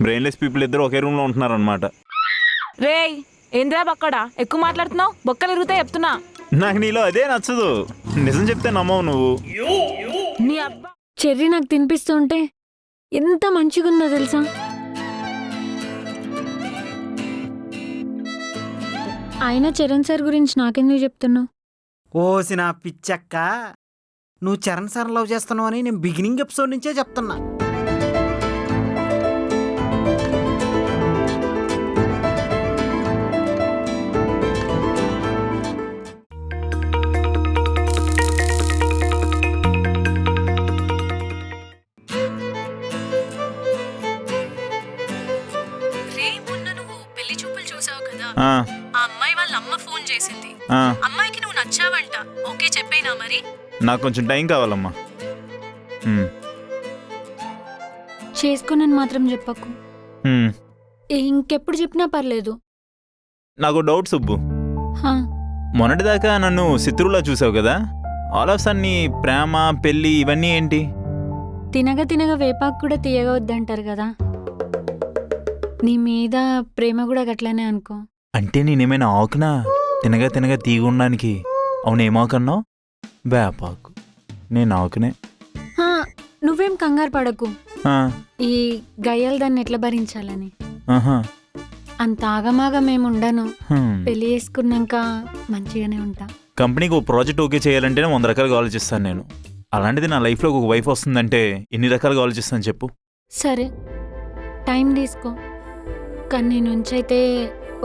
Brainless people ఇద్దరు ఒకే రూమ్లో ఉంటున్నారు అనమాట. రేయ్ ఏంద్రా బక్కడా ఎక్కువ మాట్లాడుతున్నావు, బొక్కలు ఇరుగుతాయి చెప్తున్నా. నాకు నీలో అదే నచ్చదు. నిజం చెప్తే నమ్మవు నువ్వు. నీ అబ్బా చెర్రీ నాకు తినిపిస్తుంటే ఎంత మంచిగుందో తెలుసా. అయినా చరణ్ సార్ గురించి నాకెందుకు చెప్తున్నావు? ఓసి నా పిచ్చక్క, నువ్వు చరణ్ సార్ లవ్ చేస్తున్నావు అని నేను బిగినింగ్ ఎపిసోడ్ నుంచే చెప్తున్నా. ఆ, ఆ అమ్మాయి వాళ్ళ అమ్మ ఫోన్ చేసింది. ఆ, అమ్మాయికి నువ్వు నచ్చావంట. ఓకే చెప్పేనా మరి? నాకు కొంచెం టైం కావాలమ్మా. చేసుకోనని మాత్రం చెప్పకు. ఇంకెప్పుడు చెప్పినా పర్లేదు. నాకు డౌట్ సుబ్బు. హా, మొన్నటిదాకా నన్ను శత్రువులా చూసావు కదా, ఆల్ ఆఫ్ సడన్ నీ ప్రేమ పెళ్ళి ఇవన్నీ ఏంటి? తినగా తినగా వేపాకు కూడా తీయగా వద్దంటారు కదా. నీ మీద ప్రేమ కూడా గట్లనే అనుకో. అంటే నేనేమైనా ఆకునా తినగా తినగా తీగుండానికి? అవునేమాకన్నావు? వేపాకు. నేను ఆకునే. హా, నువ్వేం కంగారు పడకు. ఆ, ఈ గయ్యాలు దాన్ని ఎట్లా భరించాలని ఆహా, అంత ఆగమాగమేమి ఉండను. హ్మ్. పెళ్లి చేసుకున్నాక మంచిగానే ఉంటా. కంపెనీకి ఒక ప్రాజెక్ట్ ఓకే చేయాలంటేనే 100 రకాలుగా ఆలోచిస్తాను నేను. అలాంటిది నా లైఫ్లో ఒక వైఫ్ వస్తుందంటే ఎన్ని రకాలుగా ఆలోచిస్తాను చెప్పు. సరే టైం తీసుకో, కానీ నీ నుంచి అయితే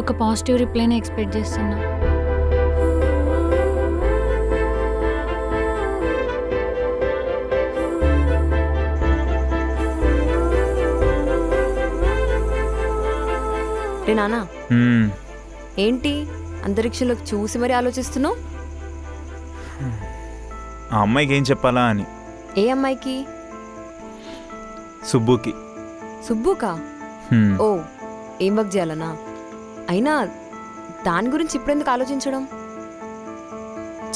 ఒక పాజిటివ్ రిప్లైని ఎక్స్పెక్ట్ చేస్తున్నా. రే నానా, హ్మ్. ఏంటి అంతరిక్షంలోకి చూసి మరీ ఆలోచిస్తున్నావు? ఆ అమ్మాయికి ఏం చెప్పాలా అని. ఏ అమ్మాయికి? సుబ్బుకి. సుబ్బుకా? హ్మ్. ఓ, ఏం వర్క్ చేయాలనా? అయినా దాని గురించి ఇప్పుడెందుకు ఆలోచించడం?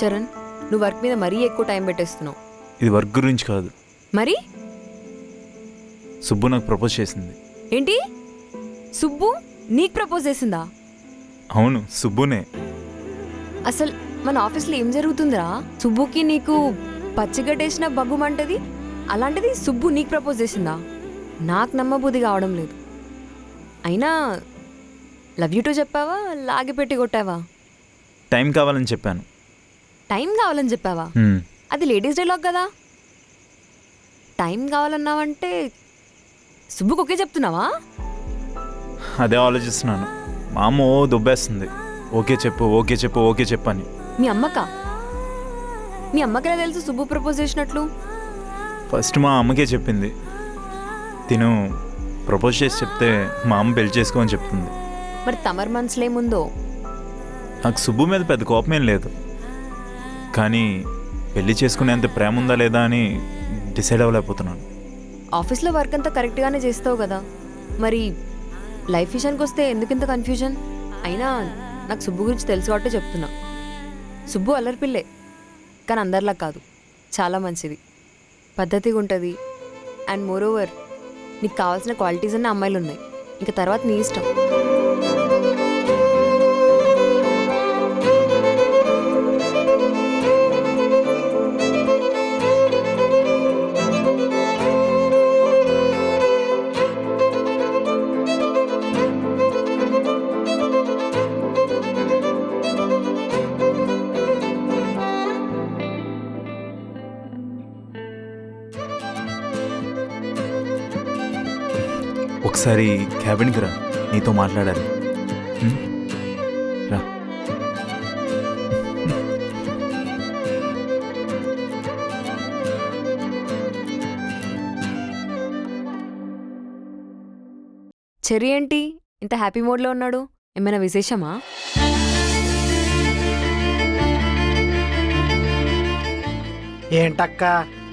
చరణ్, నువ్వు వర్క్ మీద మరీ ఎక్కువ టైం పెట్టేస్తున్నావు. ఇది వర్క్ గురించి కాదు. మరి సుబ్బు నాకు ప్రపోజ్ చేసింది. ఏంటి? సుబ్బు నీకు ప్రపోజ్ చేసిందా? అవును, సుబ్బునే. అసలు మన ఆఫీస్లో ఏం జరుగుతుందిరా? సుబ్బుకి నీకు పచ్చిగడ్డేసిన బగ్గుమంటది, అలాంటిది సుబ్బు నీకు ప్రపోజ్ చేసిందా? నాకు నమ్మబుద్ధి కావడం లేదు. అయినా లవ్ యూ టు చెప్పావా, లాగి పెట్టి కొట్టావా? టైం కావాలని చెప్పాను. టైం కావాలని చెప్పావా? హ్మ్. అది లేడీస్ డైలాగ్ కదా. టైం కావాలన్నావంటే సుబ్బుకి ఒకే చెప్తున్నావా? అదే ఆలోచిస్తున్నాను. మా అమ్మ ఓ దుబ్బేస్తుంది. ఓకే చెప్పు, ఓకే చెప్పు, ఓకే చెప్పు అని. మీ అమ్మకా? మీ అమ్మకెలా తెలుసు సుబ్బు ప్రపోజ్ చేసినట్లు? ఫస్ట్ మా అమ్మకే చెప్పింది. తిను ప్రపోజ్ చేసి చెప్తే మా అమ్మ పెళ్లి చేసుకోమని చెప్తుంది. మరి తమర్ మనసులో ఏముందో? నాకు సుబ్బు మీద పెద్ద కోపమేం లేదు, కానీ పెళ్లి చేసుకునేంత ప్రేమ ఉందా లేదా అని డిసైడ్ అవ్వలేకపోతున్నాను. ఆఫీస్లో వర్క్ అంతా కరెక్ట్గానే చేస్తావు కదా, మరి లైఫ్ విషయానికి వస్తే ఎందుకింత కన్ఫ్యూజన్? అయినా నాకు సుబ్బు గురించి తెలుసు కాబట్టి చెప్తున్నా. సుబ్బు అల్లరిపిల్లే, కానీ అందరిలా కాదు, చాలా మంచిది, పద్ధతిగా ఉంటుంది. అండ్ మోర్ ఓవర్ నీకు కావాల్సిన క్వాలిటీస్ అన్న అమ్మాయిలు ఉన్నాయి. ఇంకా తర్వాత నీ ఇష్టం. ఒకసారి క్యాబిన్కి రా, నీతో మాట్లాడాలి. హ్మ్? రా. చెర్రీ ఏంటి ఇంత హ్యాపీ మోడ్లో ఉన్నాడు? ఏమైనా విశేషమా? ఏంటక్క,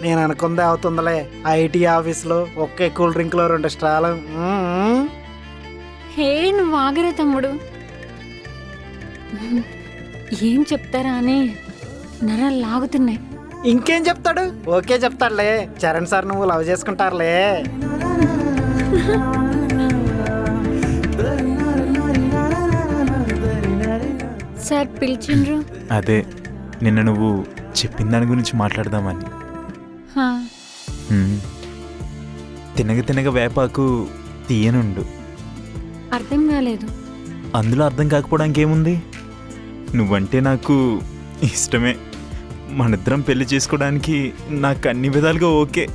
నేను అనుకుందే అవుతుందిలే. ఐటీ ఆఫీస్లో ఒకే కూల్ డ్రింక్లో 2 స్ట్రాలు. హే నువ్వు ఆగరా తమ్ముడు. ఏం చెప్తారా అని నరాలు లాగుతున్నాయి. ఇంకేం చెప్తాడు? ఓకే చెప్తాడులే. చరణ్ సార్ నువ్వు లవ్ చేసుకుంటారులే. సార్ పిలిచిండ్రు? అదే నిన్న నువ్వు చెప్పిన దాని గురించి మాట్లాడదామని. హా, హ్మ్. తినగ తినగ వేపాకు తీయనుండు. అర్థం కాలేదు. అందులో అర్థం కాకపోవడానికి ఏముంది? నువ్వంటే నాకు ఇష్టమే. మనిద్దరం పెళ్లి చేసుకోవడానికి నాకు అన్ని విధాలుగా ఓకే.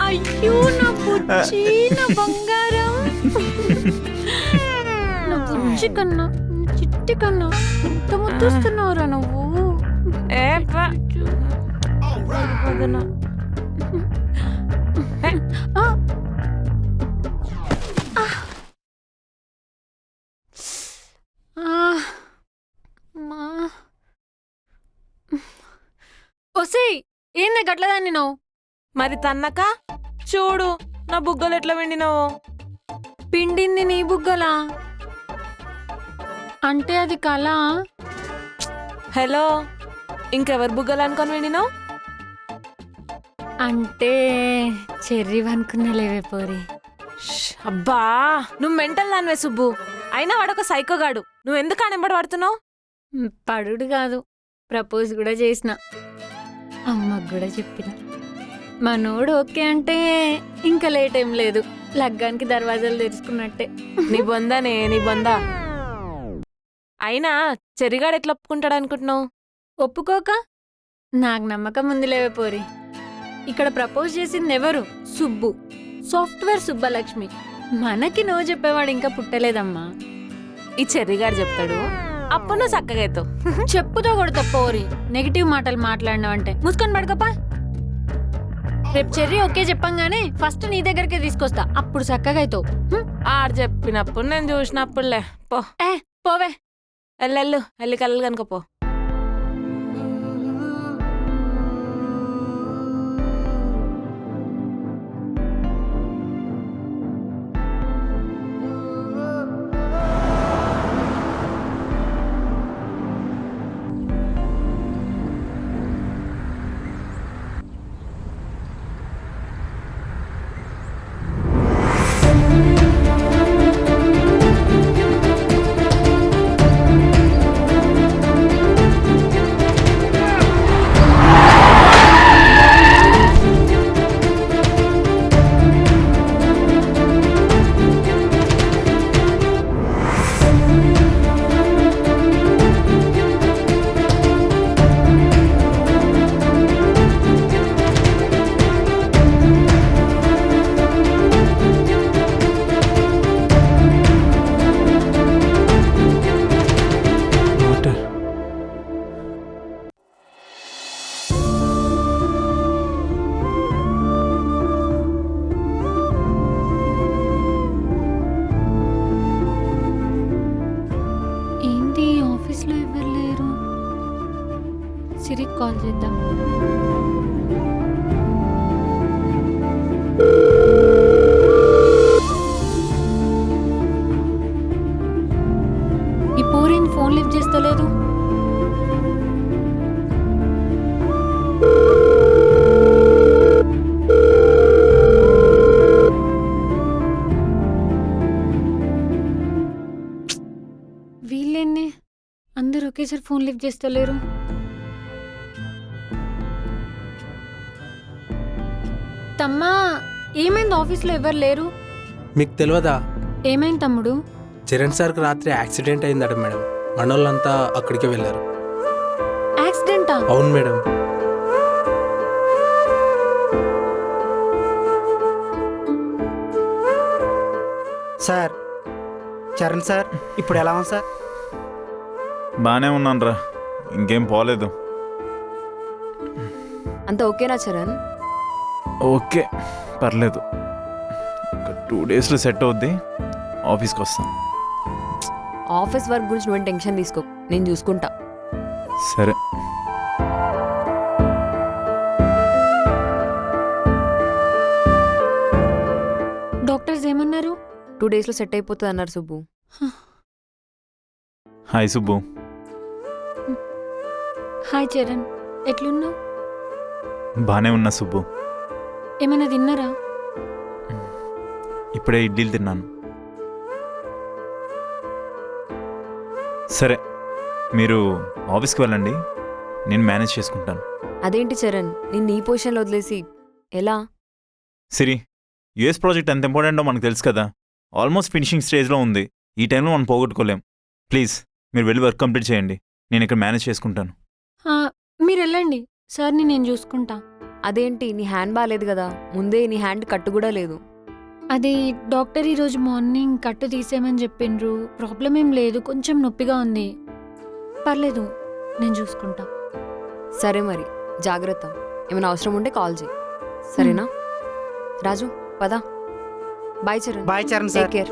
అయ్యో నా బుజ్జి, నా బంగారం, నా బుజ్జి కన్నా, నా చిట్టి కన్నా ఎంత ముద్దొస్తున్నావురా నువ్వు. ఏ పా. వదనా. ఆ. ఆ. మా. ఒసేయ్, ఏంది గట్లదాన్ని నువ్వు? మరి తన్నక చూడు నా బుగ్గలు ఎట్లా వెండినావో. పిండింది నీ బుగ్గలా? అంటే అది కళ? హలో, ఇంకెవరు బుగ్గలు అనుకొని వెండినావు? అంటే చెర్రీ అనుకున్నలేవే పోరి. అబ్బా, నువ్వు మెంటల్ దానివే సుబ్బు. అయినా వాడొక సైకోగాడు. నువ్వెందుకు ఆనెంబడి పడుతున్నావు? పడుడు కాదు, ప్రపోజ్ కూడా చేసిన, అమ్మకు కూడా చెప్పిన. మనోడు ఓకే అంటే ఇంకా లేట్ ఏం లేదు, లగ్గానికి దర్వాజాలు తెరుచుకున్నట్టే. నీ బొందనే, నీ బొందా. అయినా చెరిగాడు ఎట్లా ఒప్పుకుంటాడు అనుకుంటున్నావు? ఒప్పుకోక నాకు నమ్మకం ఉంది లేవే పోరి. ఇక్కడ ప్రపోజ్ చేసింది ఎవరు? సుబ్బు, సాఫ్ట్వేర్ సుబ్బలక్ష్మి. మనకి నువ్వు చెప్పేవాడు ఇంకా పుట్టలేదమ్మా. ఈ చెర్రిగాడు చెప్తాడు, అప్పుడు నువ్వు చక్కగా అవుతావు. చెప్పుతో కొడతా పోరి. నెగిటివ్ మాటలు మాట్లాడినావంటే మూసుకొని పడకపా. రేపు చెర్రీ ఓకే చెప్పంగానే ఫస్ట్ నీ దగ్గరికి తీసుకొస్తా, అప్పుడు చక్కగా అవుతావు. ఆడు చెప్పినప్పుడు నేను చూసినప్పుడులే. పో పోవే. ఎల్లెళ్ళు, వెళ్ళి కళ్ళు కనుకపో. ఏంటి ఆఫీస్లో ఎవరు లేరు? సిరికి కాల్ చేద్దాం. ఈ పోరేం ఫోన్ లిఫ్ట్ చేస్తలేదు? వీళ్ళెన్ని అందరు ఒకేసారి ఫోన్ లిఫ్ట్ చేస్తలేరు? తమ్మా, ఏమైంది? ఆఫీస్లో ఎవరు లేరు? మీకు తెలియదా? ఏమైంది తమ్ముడు? చరణ్ సార్కి రాత్రి యాక్సిడెంట్ అయిందట మేడం. మనోళ్ళంతా అక్కడికే వెళ్ళారు. యాక్సిడెంటా? అవును మేడం. సార్, చరణ్ సార్ ఇప్పుడు ఎలా ఉంది సార్? బాగానే ఉన్నాను రా, ఇంకేం పోలేదు. అంత ఓకేనా చరణ్? ఓకే, పర్లేదు. ఒక 2 డేస్లో సెట్ అవుద్ది. ఆఫీస్కి వస్తాను. ఆఫీస్ వర్క్ గురించి నువ్వేం టెన్షన్ తీసుకో, నేను చూసుకుంటా. సరే. డాక్టర్స్ ఏమన్నారు? 2 డేస్లో సెట్ అయిపోతుంది అన్నారు సుబ్బు. హాయ్ సుబ్బు. హాయ్ చరణ్, ఎట్లున్నావు? బాగానే ఉన్నా సుబ్బు. ఏమైనా తిన్నారా? ఇప్పుడే ఇడ్లీలు తిన్నాను. సరే, మీరు ఆఫీస్కి వెళ్ళండి, నేను మేనేజ్ చేసుకుంటాను. అదేంటి చరణ్, నేను ఈ పొజిషన్లో వదిలేసి ఎలా? సిరి, యుఎస్ ప్రాజెక్ట్ ఎంత ఇంపార్టెంటో మనకు తెలుసు కదా. ఆల్మోస్ట్ ఫినిషింగ్ స్టేజ్లో ఉంది. ఈ టైంలో మనం పోగొట్టుకోలేం. ప్లీజ్ మీరు వెళ్ళి వర్క్ కంప్లీట్ చేయండి, నేను ఇక్కడ మేనేజ్ చేసుకుంటాను. మీరు వెళ్ళండి, సార్ని నేను చూసుకుంటా. అదేంటి, నీ హ్యాండ్ బాగాలేదు కదా, ముందే నీ హ్యాండ్ కట్టు కూడా లేదు. అది డాక్టర్ ఈరోజు మార్నింగ్ కట్టు తీసేయమని చెప్పిండ్రు. ప్రాబ్లం ఏం లేదు, కొంచెం నొప్పిగా ఉంది. పర్లేదు, నేను చూసుకుంటా. సరే మరి, జాగ్రత్త. ఏమైనా అవసరం ఉంటే కాల్ చేయి, సరేనా? రాజు పద. Bye Charan. Bye Charan take sir. Care.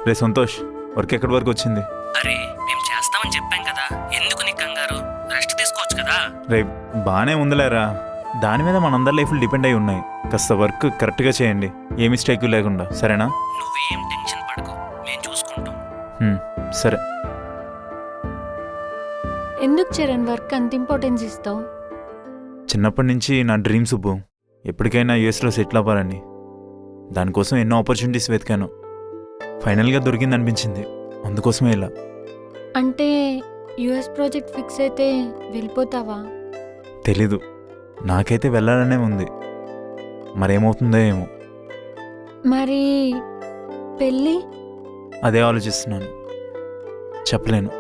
రే సంతోష్, వర్క్ ఎక్కడి వరకు వచ్చింది? అరే మేము చేస్తామని చెప్పాం కదా, ఎందుకు నీ కంగారు? రెస్ట్ తీసుకోవచ్చు కదా. రే బాగానే ఉందిలేరా, దాని మీద మనందరి లైఫ్లు డిపెండ్ అయి ఉన్నాయి. కాస్త వర్క్ కరెక్ట్గా చేయండి, ఏ మిస్టేక్ లేకుండా, సరేనా? నువ్వేం టెన్షన్ పడకు, మేము చూసుకుంటాం. సరే. ఎందుకు చరణ్ వర్క్ అంత ఇంపార్టెన్స్ ఇస్తావు? చిన్నప్పటి నుంచి నా డ్రీమ్ సుబ్బు, ఎప్పటికైనా యూఎస్లో సెటిల్ అవ్వాలని. దానికోసం ఎన్నో ఆపర్చునిటీస్ వెతికాను, ఫైనల్గా దొరికింది అనిపించింది, అందుకోసమే ఇలా. అంటే యుఎస్ ప్రాజెక్ట్ ఫిక్స్ అయితే వెళ్ళిపోతావా? తెలీదు, నాకైతే వెళ్ళాలనే ఉంది, మరేమవుతుందో ఏమో. మరి పెళ్ళి? అదే ఆలోచిస్తున్నాను, చెప్పలేను,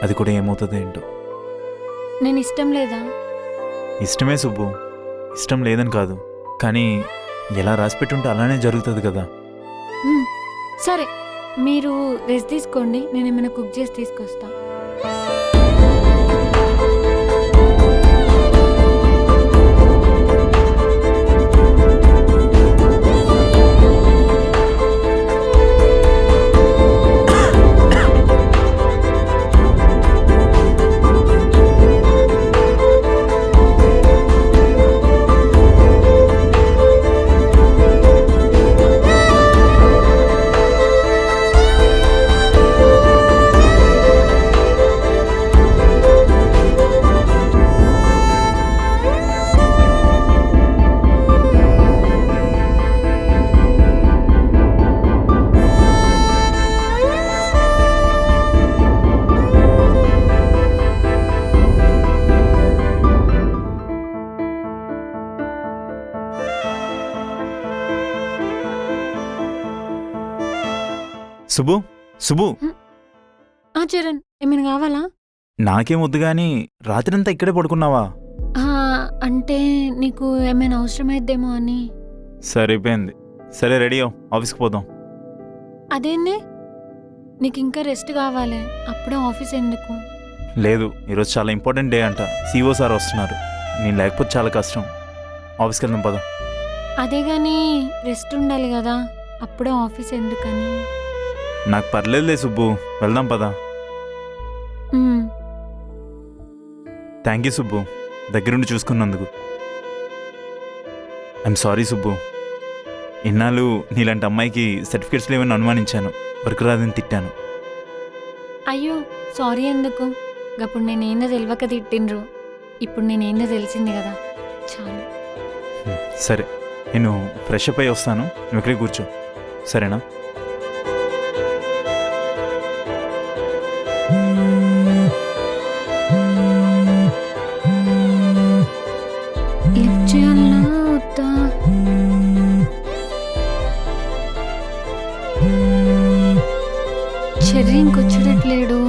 అది కూడా ఏమవుతుందో ఏంటో. నేను ఇష్టం లేదా? ఇష్టమే సుబ్బు, ఇష్టం లేదని కాదు, కానీ ఎలా రాసిపెట్టుంటే అలానే జరుగుతుంది కదా. సరే, మీరు రెస్ట్ తీసుకోండి, నేను ఏమైనా కుక్ చేసి తీసుకొస్తా. సుబ్బు, సుబ్బు, చరణ్, ఏమైనా కావాలా? నాకేం వద్దు కానీ రాత్రంతా ఇక్కడే పడుకున్నావా? అంటే నీకు ఏమైనా అవసరమైద్దేమో అని. సరిపోయింది. సరే, రెడీ అవ్వు, ఆఫీస్కి పోదాం. అదేంది, నీకు ఇంకా రెస్ట్ కావాలి, అప్పుడే ఆఫీస్ ఎందుకు? లేదు, ఈరోజు చాలా ఇంపార్టెంట్ డే అంట, సిఓ సార్ వస్తున్నారు, నేను లేకపోతే చాలా కష్టం. ఆఫీస్కి వెళ్దాం పద. అదే కానీ రెస్ట్ ఉండాలి కదా, అప్పుడే ఆఫీస్ ఎందుకని. నాకు పర్లేదులే సుబ్బు, వెళ్దాం పద. థ్యాంక్ యూ సుబ్బు, దగ్గరుండి చూసుకున్నందుకు. ఐఎమ్ సారీ సుబ్బు, ఇన్నాళ్ళు నీలాంటి అమ్మాయికి సర్టిఫికేట్స్ లేవని అనుమానించాను, వర్క్ రాదని తిట్టాను. అయ్యో సారీ ఎందుకు, అప్పుడు నేనేందో తెలియక తిట్టిండ్రు, ఇప్పుడు నేనేందో తెలిసింది కదా, చాలు. సరే, నేను ఫ్రెష్ అప్ అయి వస్తాను, నువ్వు ఇక్కడే కూర్చో, సరేనా? లిఫ్ట్ చేయాలనా వద్దా? చెర్రీ ఇంకొచ్చేటట్లేడు,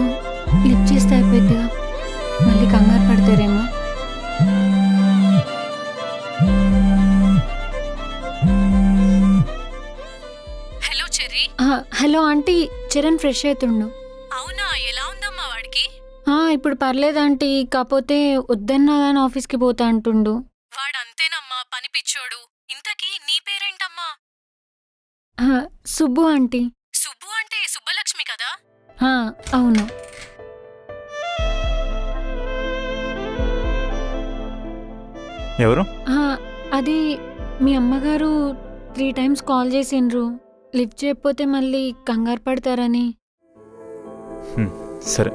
లిఫ్ట్ చేస్తే అయిపోద్దిగా, మళ్ళీ కంగారు పడతారేమో. Hello Cherry. Hello aunty, Charan fresh అవుతుండు. అవునా, ఎలా ఉందమ్మా వాడికి? ఇప్పుడు పర్లేదు ఆంటీ, కాకపోతే వద్దన్నా కానీ ఆఫీస్కి పోతా అంటుండు. వాడంతేనమ్మా, పనిపిచ్చోడు. ఇంతకీ నీ పేరేంటమ్మా? సుబ్బు ఆంటీ. సుబ్బు అంటే సుబ్బలక్ష్మి కదా? అవును. ఎవరు? అది మీ అమ్మగారు 3 times కాల్ చేసిండ్రు, లిఫ్ట్ చేయకపోతే మళ్ళీ కంగారు పడతారని. సరే.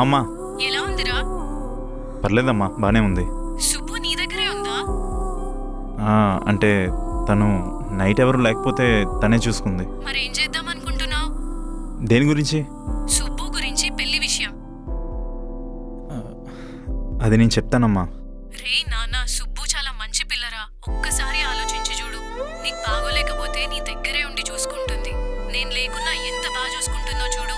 అమ్మా, ఎలా ఉందిరా? పర్లేదమ్మా, బాగానే ఉంది. సుబ్బు నీ దగ్గరే ఉందా? అంటే తను నైట్ ఎవరు లేకపోతే తనే చూసుకుంది. మరేం చేద్దాం అనుకుంటున్నావు? దేని గురించి? సుబ్బు గురించి పెళ్లి విషయం. అది నేను చెప్తానమ్మా. రే నాన్న, సుబ్బు చాలా మంచి పిల్లరా. ఒక్కసారి ఆలోచించి చూడు. నీకు బాగోలేకపోతే నీ దగ్గరే ఉండి చూసుకుంటుంది. నేను లేకున్నా ఎంత బాగా చూసుకుంటుందో చూడు.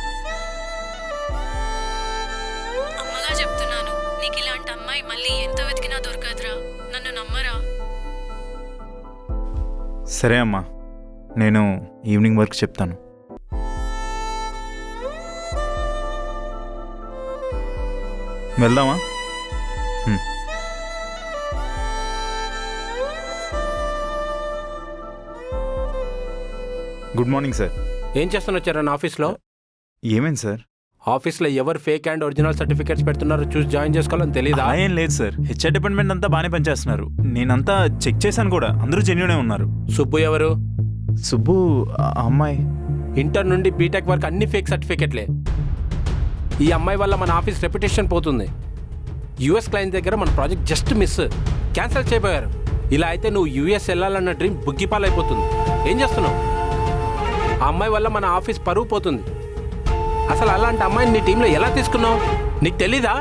అమ్మగా చెప్తున్నాను, నీకు ఇలాంటి అమ్మాయి మళ్ళీ ఎంత వెతికినా దొరకదురా. నన్ను నమ్మరా? సరే అమ్మా, నేను ఈవినింగ్ వరకు చెప్తాను. వెళ్దామా? Good morning sir. ఏం చేస్తాను వచ్చారా నా ఆఫీస్లో? ఏమైంది సార్? ఆఫీస్లో ఎవరు ఫేక్ అండ్ ఒరిజినల్ సర్టిఫికేట్స్ పెడుతున్నారో చూసి జాయిన్ చేసుకోవాలని తెలీదా? ఏం లేదు సార్, హెచ్ఆర్ డిపార్ట్మెంట్ అంతా బాగానే పనిచేస్తున్నారు. నేనంతా చెక్ చేశాను కూడా, అందరూ జెన్యూనే ఉన్నారు. సుబ్బు ఎవరు? సుబ్బు ఆ అమ్మాయి. ఇంటర్ నుండి బీటెక్ వరకు అన్ని ఫేక్ సర్టిఫికేట్లే. ఈ అమ్మాయి వల్ల మన ఆఫీస్ రెప్యుటేషన్ పోతుంది. యూఎస్ క్లయింట్ దగ్గర మన ప్రాజెక్ట్ జస్ట్ మిస్, క్యాన్సిల్ చేయబోయారు. ఇలా అయితే నువ్వు యూఎస్ వెళ్ళాలన్న డ్రీమ్ బుగ్గిపాలైపోతుంది. ఏం చేస్తున్నావు? ఆ అమ్మాయి వల్ల మన ఆఫీస్ పరువు పోతుంది. అసలు అలాంటి అమ్మాయిని నీ టీంలో ఎలా తీసుకున్నావు? నీకు తెలీదా?